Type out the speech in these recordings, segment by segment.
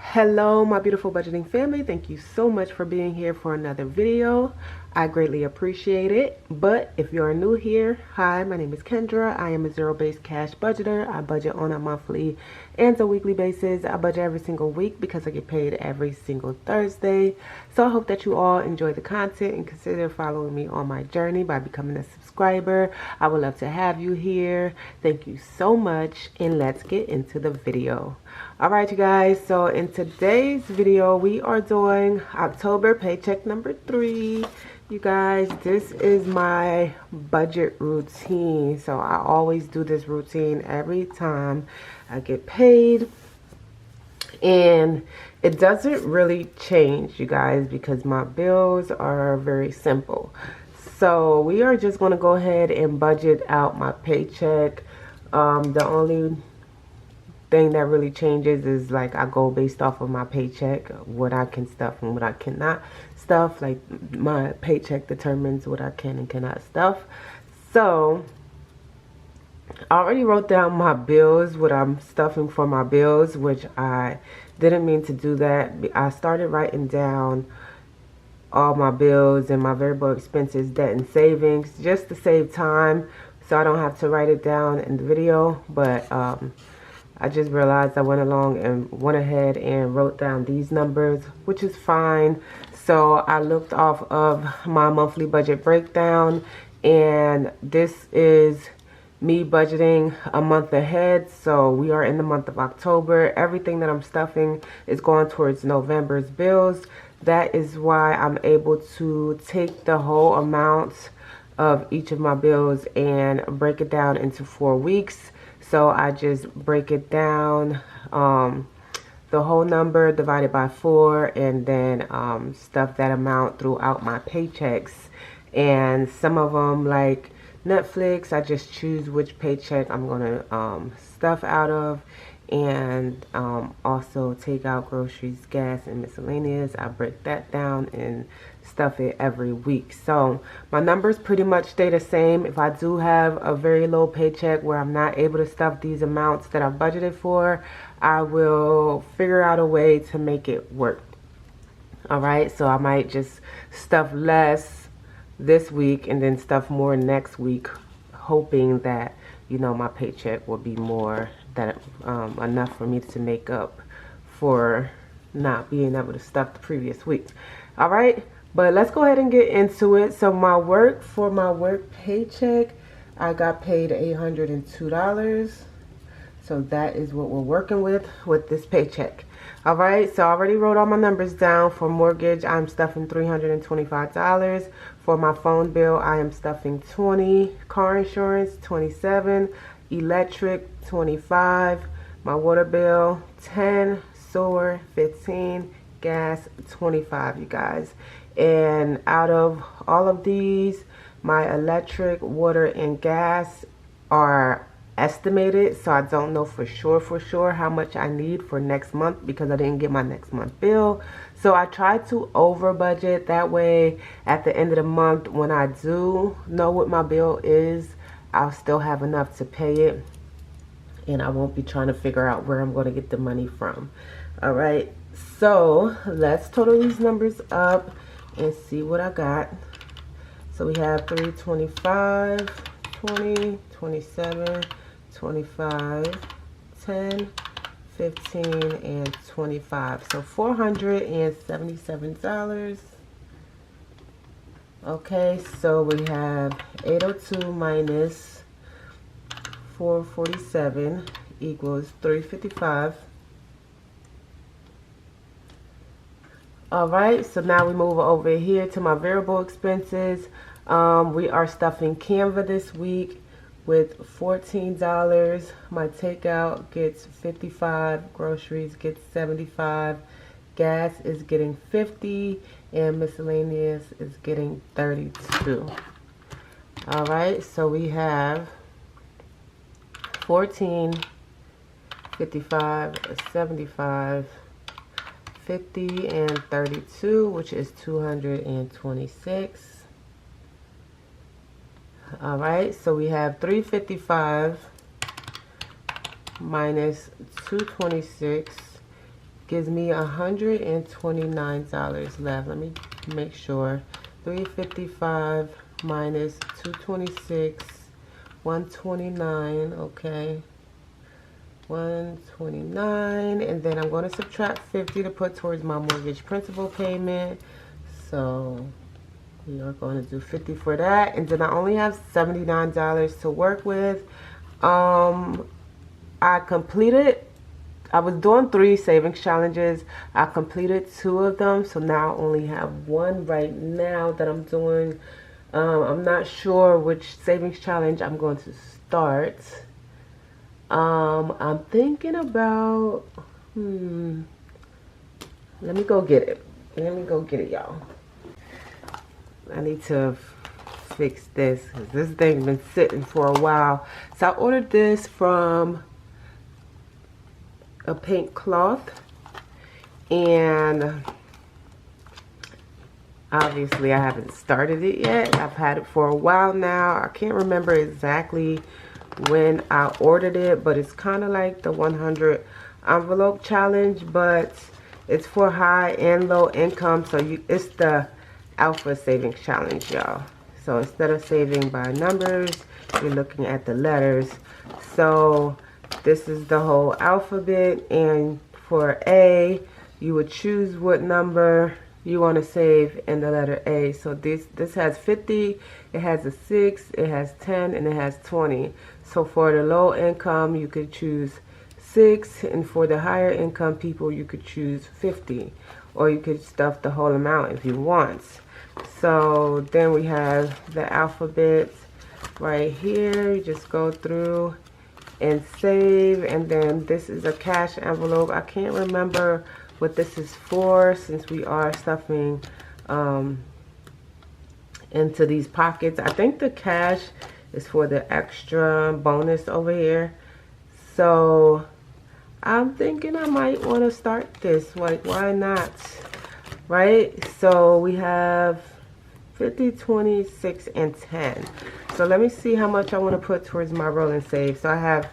Hello my beautiful budgeting family, thank you so much for being here for another video. I greatly appreciate it. But if you are new here, hi, my name is Kendra. I am a zero-based cash budgeter. I budget on a monthly and a weekly basis. I budget every single week because I get paid every single Thursday. So I hope that you all enjoy the content and consider following me on my journey by becoming a subscriber. I would love to have you here. Thank you so much, and let's get into the video. Alright you guys, so in today's video we are doing October paycheck number 3. You guys, this is my budget routine. So I always do this routine every time I get paid, and it doesn't really change, you guys, because my bills are very simple. So we are just going to go ahead and budget out my paycheck. The only thing that really changes is like I go based off of my paycheck, what I can stuff and what I cannot stuff. Like my paycheck determines what I can and cannot stuff. So I already wrote down my bills, what I'm stuffing for my bills, which I didn't mean to do that. I started writing down all my bills and my variable expenses, debt and savings, just to save time so I don't have to write it down in the video. But I just realized I went ahead and wrote down these numbers, which is fine. So I looked off of my monthly budget breakdown, and this is me budgeting a month ahead. So we are in the month of October. Everything that I'm stuffing is going towards November's bills. That is why I'm able to take the whole amount of each of my bills and break it down into 4 weeks. So I just break it down, the whole number divided by 4, and then stuff that amount throughout my paychecks. And some of them, like Netflix, I just choose which paycheck I'm going to stuff out of, and also take out groceries, gas, and miscellaneous. I break that down and stuff it every week. So my numbers pretty much stay the same. If I do have a very low paycheck where I'm not able to stuff these amounts that I've budgeted for, I will figure out a way to make it work. Alright, so I might just stuff less this week and then stuff more next week, hoping that, you know, my paycheck will be more than enough for me to make up for not being able to stuff the previous week. Alright, but let's go ahead and get into it. So for my work paycheck, I got paid $802. So that is what we're working with this paycheck. Alright, so I already wrote all my numbers down. For mortgage, I'm stuffing $325. For my phone bill, I am stuffing $20. Car insurance, $27. Electric, $25. My water bill, $10. Sewer, $15. Gas, $25, you guys. And out of all of these, my electric, water, and gas are estimated, so I don't know for sure how much I need for next month because I didn't get my next month bill. So I try to over budget, that way at the end of the month when I do know what my bill is, I'll still have enough to pay it, and I won't be trying to figure out where I'm going to get the money from. Alright, so let's total these numbers up and see what I got. So we have 325, 20, 27, 25, 10, 15, and 25. So $477. Okay, so we have 802 minus 447 equals 355. Alright, so now we move over here to my variable expenses. We are stuffing Canva this week with $14. My takeout gets $55, groceries gets $75, gas is getting $50, and miscellaneous is getting $32. Alright, so we have 14, 55, 75, 50, and 32, which is 226. Alright, so we have 355 minus 226 gives me $129 left. Let me make sure. 355 minus 226, 129, okay. 129, and then I'm going to subtract 50 to put towards my mortgage principal payment. So we are going to do 50 for that, and then I only have $79 to work with. I was doing 3 savings challenges. I completed 2 of them, so now I only have 1 right now that I'm doing. I'm not sure which savings challenge I'm going to start. I'm thinking about, let me go get it. Let me go get it, y'all. I need to fix this, because this thing's been sitting for a while. So I ordered this from a pink cloth, and obviously I haven't started it yet. I've had it for a while now. I can't remember exactly when I ordered it, but it's kind of like the 100 envelope challenge, but it's for high and low income. So it's the alpha savings challenge, y'all. So instead of saving by numbers, you're looking at the letters. So this is the whole alphabet, and for A, you would choose what number you want to save in the letter A. So this has 50, it has a 6, it has 10, and it has 20. So for the low income, you could choose 6, and for the higher income people, you could choose 50, or you could stuff the whole amount if you want. So then we have the alphabet right here. You just go through and save, and then this is a cash envelope. I can't remember what this is for, since we are stuffing into these pockets. I think the cash is for the extra bonus over here. So I'm thinking I might want to start this. Like, why not? Right? So we have 50, 20, 6, and 10. So let me see how much I want to put towards my roll and save. So I have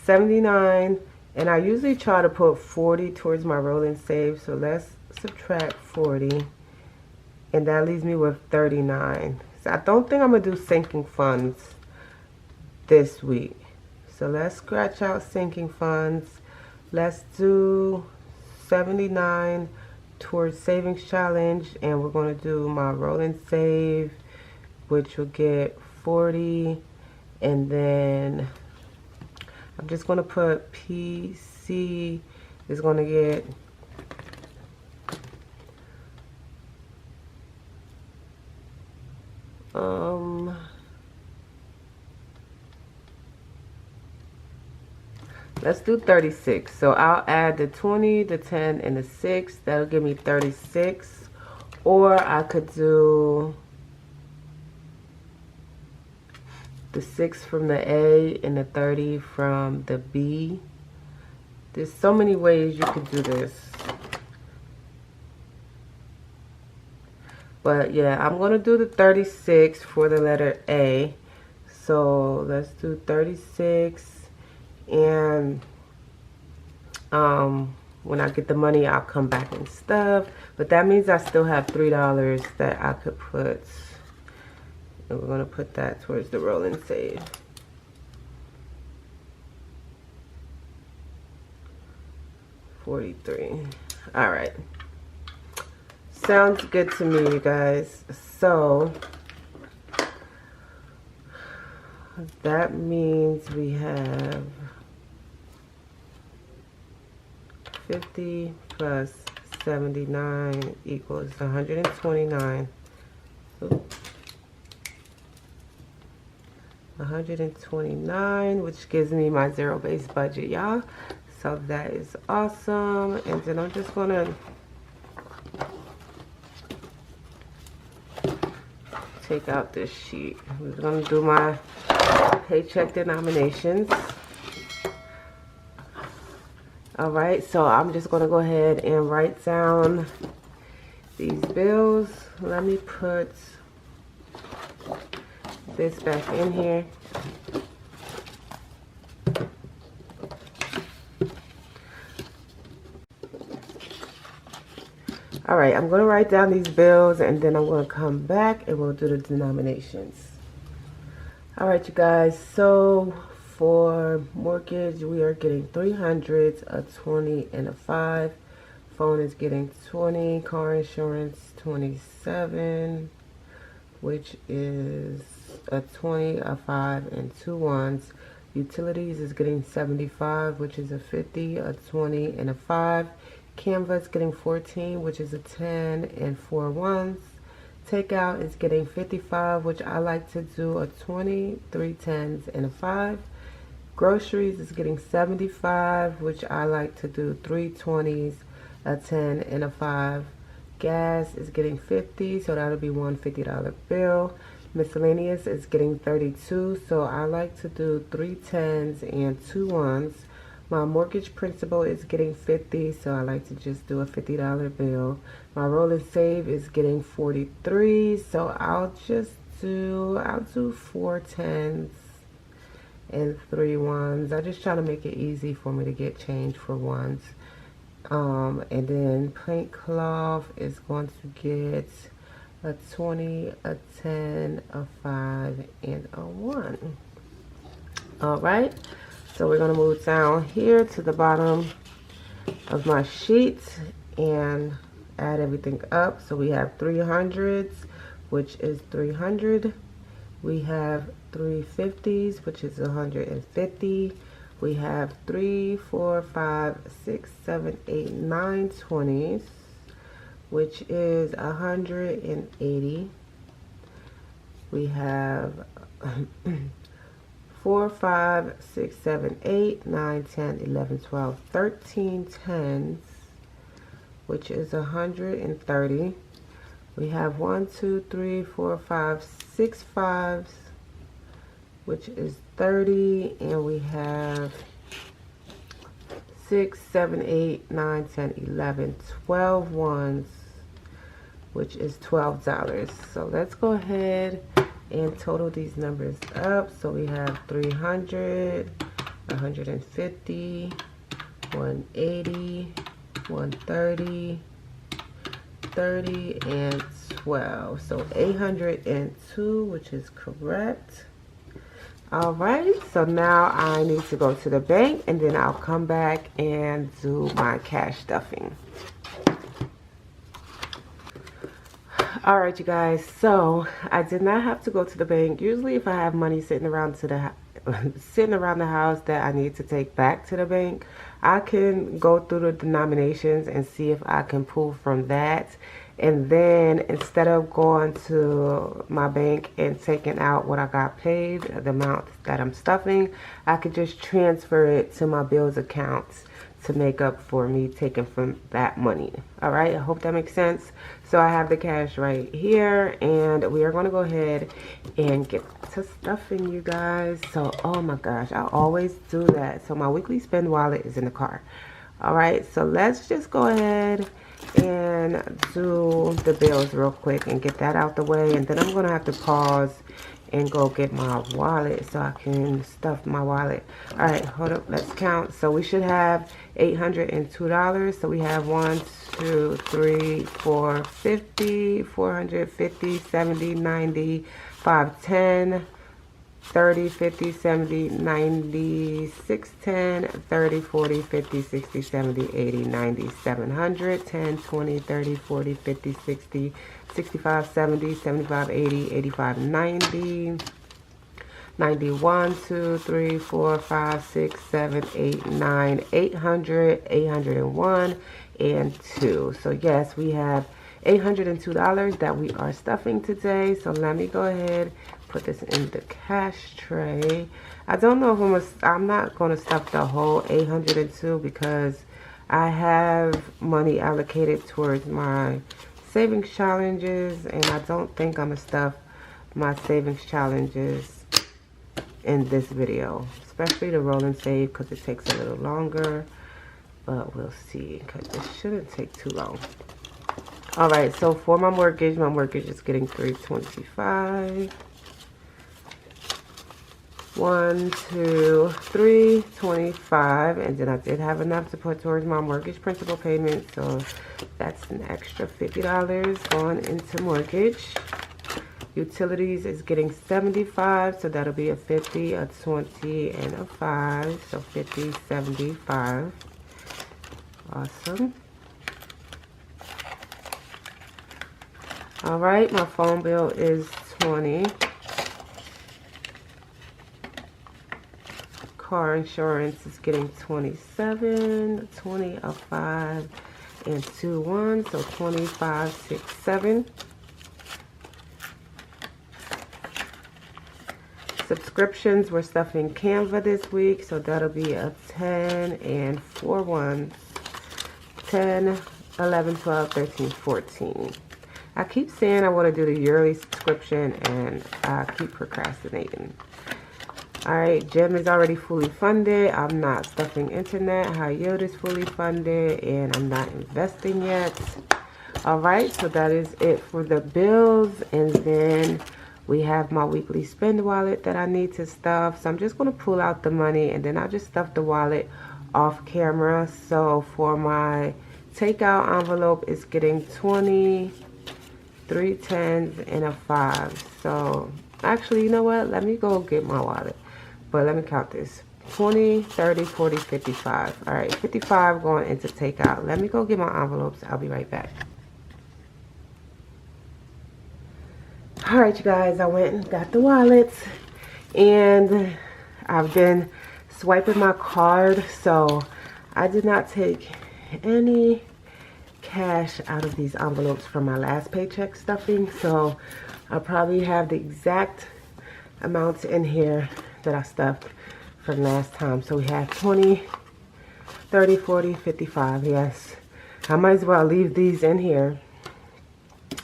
79, and I usually try to put 40 towards my roll and save. So let's subtract 40, and that leaves me with 39. So I don't think I'm going to do sinking funds this week. So let's scratch out sinking funds. Let's do 79 towards savings challenge, and we're going to do my roll and save, which will get 40, and then I'm just going to put PC is going to get let's do 36. So I'll add the 20, the 10, and the 6. That'll give me 36. Or I could do the 6 from the A and the 30 from the B. There's so many ways you could do this. But yeah, I'm going to do the 36 for the letter A. So let's do 36. And when I get the money, I'll come back and stuff. But that means I still have $3 that I could put. And we're going to put that towards the roll and save. $43. All right. Sounds good to me, you guys. So that means we have 50 plus 79 equals 129. Oops. 129, which gives me my zero-based budget, y'all. So that is awesome. And then I'm just gonna take out this sheet. I'm gonna do my paycheck denominations. All right, so I'm just gonna go ahead and write down these bills. Let me put this back in here. All right, I'm going to write down these bills and then I'm going to come back and we'll do the denominations. All right, you guys, so for mortgage, we are getting 300s, a 20, and a 5. Phone is getting 20. Car insurance, 27, which is a 20, a 5, and 2 ones. Utilities is getting 75, which is a 50, a 20, and a 5. Canva is getting 14, which is a 10, and 4 ones. Takeout is getting 55, which I like to do a 20, 3 10s, and a 5. Groceries is getting 75, which I like to do 3 20s, a 10, and a 5. Gas is getting 50, so that'll be one $50 bill. Miscellaneous is getting 32, so I like to do 3 10s and 2 ones. My mortgage principal is getting 50, so I like to just do a $50 bill. My roll and save is getting 43, so I'll do 4 10s and 3 ones. I just try to make it easy for me to get change for ones. And then paint cloth is going to get a 20, a 10, a 5, and a 1. All right. So we're going to move down here to the bottom of my sheet and add everything up. So we have 300s, which is 300. We have 350s, which is 150. We have 3, 4, 5, 6, 7, 8, 9 20s, which is 180. We have 4, 5, 6, 7, 8, 9, 10, 11, 12, 13 10s, which is 130. We have 1, 2, 3, 4, 5, 6 5s, which is 30. And we have 6, 7, 8, 9, 10, 11, 12 ones, which is $12. So let's go ahead and total these numbers up. So we have 300, 150, 180, 130, 30, and 12. So 802, which is correct. All right, so now I need to go to the bank and then I'll come back and do my cash stuffing. All right, you guys, so I did not have to go to the bank. Usually if I have money sitting around the house that I need to take back to the bank, I can go through the denominations and see if I can pull from that. And then instead of going to my bank and taking out what I got paid, the amount that I'm stuffing, I could just transfer it to my bills accounts to make up for me taking from that money. All right, I hope that makes sense. So I have the cash right here and we are going to go ahead and get to stuffing, you guys. So, oh my gosh, I always do that. So my weekly spend wallet is in the car. All right, so let's just go ahead and do the bills real quick and get that out the way. And then I'm going to have to pause and go get my wallet so I can stuff my wallet. All right, hold up, let's count. So we should have $802. So we have 1, 2, 3, 4, 50, 450, 70, 90, 5, 10, 30, 50, 70, 90, 6, 10, 30, 40, 50, 60, 70, 80, 90, 700, 10, 20, 30, 40, 50, 60, 65, 70, 75, 80, 85, 90, 91, 2, 3, 4, 5, 6, 7, 8, 9, 800, 801, and 2. So yes, we have $802 that we are stuffing today. So let me go ahead, put this in the cash tray. I don't know if I'm not going to stuff the whole 802 because I have money allocated towards my savings challenges, and I don't think I'm going to stuff my savings challenges in this video, especially the roll and save because it takes a little longer, but we'll see because it shouldn't take too long. All right, so for my mortgage is getting $325. 1, 2, 3, 25, and then I did have enough to put towards my mortgage principal payment, so that's an extra $50 going into mortgage. Utilities is getting 75, so that'll be a 50, a 20, and a 5, so 50, 75. Awesome. All right, my phone bill is 20. Car insurance is getting 27, 20, a 5, and 2 1, so 25, 6, 7. Subscriptions, we're stuffing Canva this week, so that'll be a 10 and 4 ones. 10, 11, 12, 13, 14. I keep saying I want to do the yearly subscription, and I keep procrastinating. Alright, gym is already fully funded. I'm not stuffing internet. High yield is fully funded, and I'm not investing yet. Alright, so that is it for the bills, and then we have my weekly spend wallet that I need to stuff. So I'm just going to pull out the money, and then I'll just stuff the wallet off camera. So for my takeout envelope, it's getting 20, 3 10s, and a 5. So actually, you know what? Let me go get my wallet. But let me count this. 20, 30, 40, 55. All right, 55 going into takeout. Let me go get my envelopes. I'll be right back. All right, you guys, I went and got the wallets, and I've been swiping my card, so I did not take any cash out of these envelopes from my last paycheck stuffing, so I'll probably have the exact amounts in here that I stuffed from last time. So we have 20, 30, 40, 55. Yes, I might as well leave these in here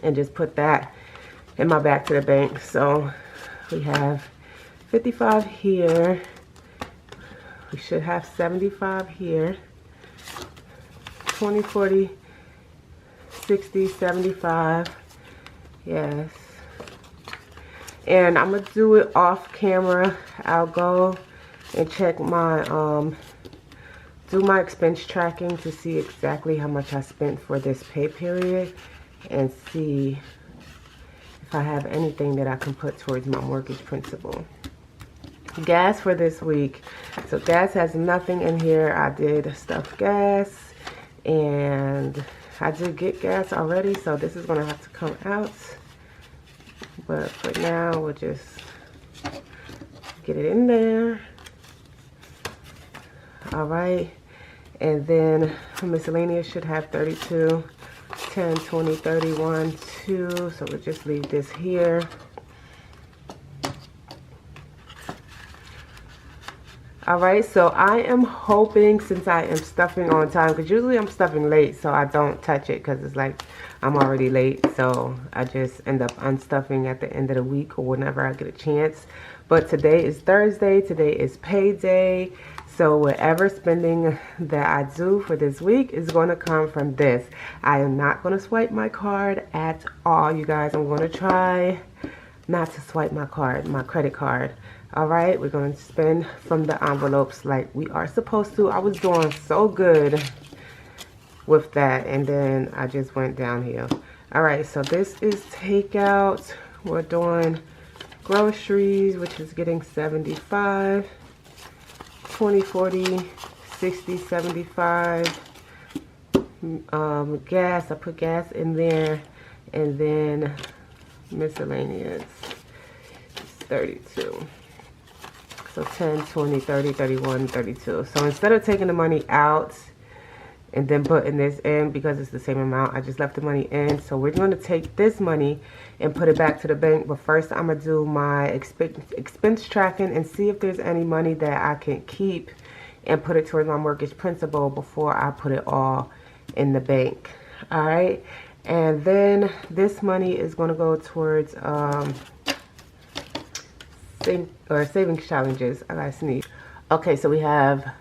and just put that in my back to the bank. So we have 55 here. We should have 75 here. 20, 40, 60, 75. Yes. And I'm gonna do it off camera. I'll go and check my do my expense tracking to see exactly how much I spent for this pay period, and see if I have anything that I can put towards my mortgage principal. Gas for this week. So gas has nothing in here. I did stuff gas, and I did get gas already, so this is gonna have to come out. But for now, we'll just get it in there. All right. And then miscellaneous should have 32, 10, 20, 31, 2. So we'll just leave this here. All right, so I am hoping, since I am stuffing on time, because usually I'm stuffing late, so I don't touch it because it's like I'm already late. So I just end up unstuffing at the end of the week or whenever I get a chance. But today is Thursday. Today is payday. So whatever spending that I do for this week is going to come from this. I am not going to swipe my card at all, you guys. I'm going to try not to swipe my card, my credit card. All right, we're going to spend from the envelopes like we are supposed to. I was doing so good with that, and then I just went downhill. All right, so this is takeout. We're doing groceries, which is getting 75, 20, 40, 60, 75. Gas, I put gas in there, and then miscellaneous, 32. So 10, 20, 30, 31, 32. So instead of taking the money out and then putting this in, because it's the same amount, I just left the money in. So we're going to take this money and put it back to the bank. But first, I'm going to do my expense tracking and see if there's any money that I can keep and put it towards my mortgage principal before I put it all in the bank. All right. And then this money is going to go towards savings challenges. I gotta sneeze. Okay, so we have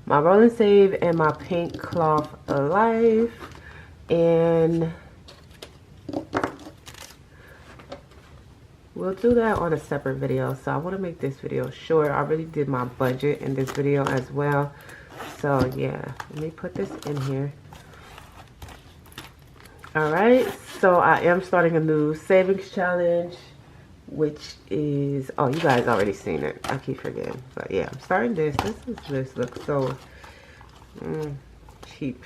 my roll and save and my pink cloth alive, and we'll do that on a separate video. So I want to make this video short. I already did my budget in this video as well. So yeah, let me put this in here. Alright, so I am starting a new savings challenge, which is, oh, you guys already seen it. I keep forgetting. But yeah, I'm starting this. This looks so cheap.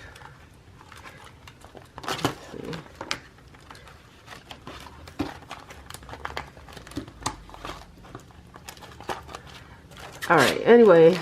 Let's see. Alright, anyway,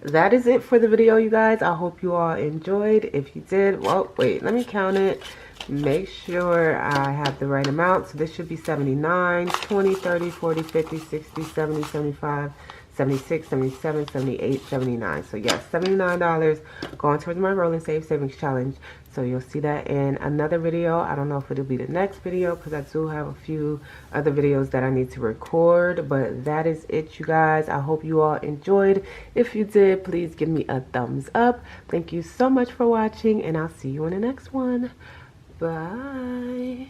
that is it for the video, you guys. I hope you all enjoyed. If you did, well, wait, let me count it. Make sure I have the right amount. So this should be 79, 20, 30, 40, 50, 60, 70, 75, 76, 77, 78, 79. So yes, $79 going towards my Roll and Save Savings Challenge. So you'll see that in another video. I don't know if it'll be the next video because I do have a few other videos that I need to record. But that is it, you guys. I hope you all enjoyed. If you did, please give me a thumbs up. Thank you so much for watching, and I'll see you in the next one. Bye.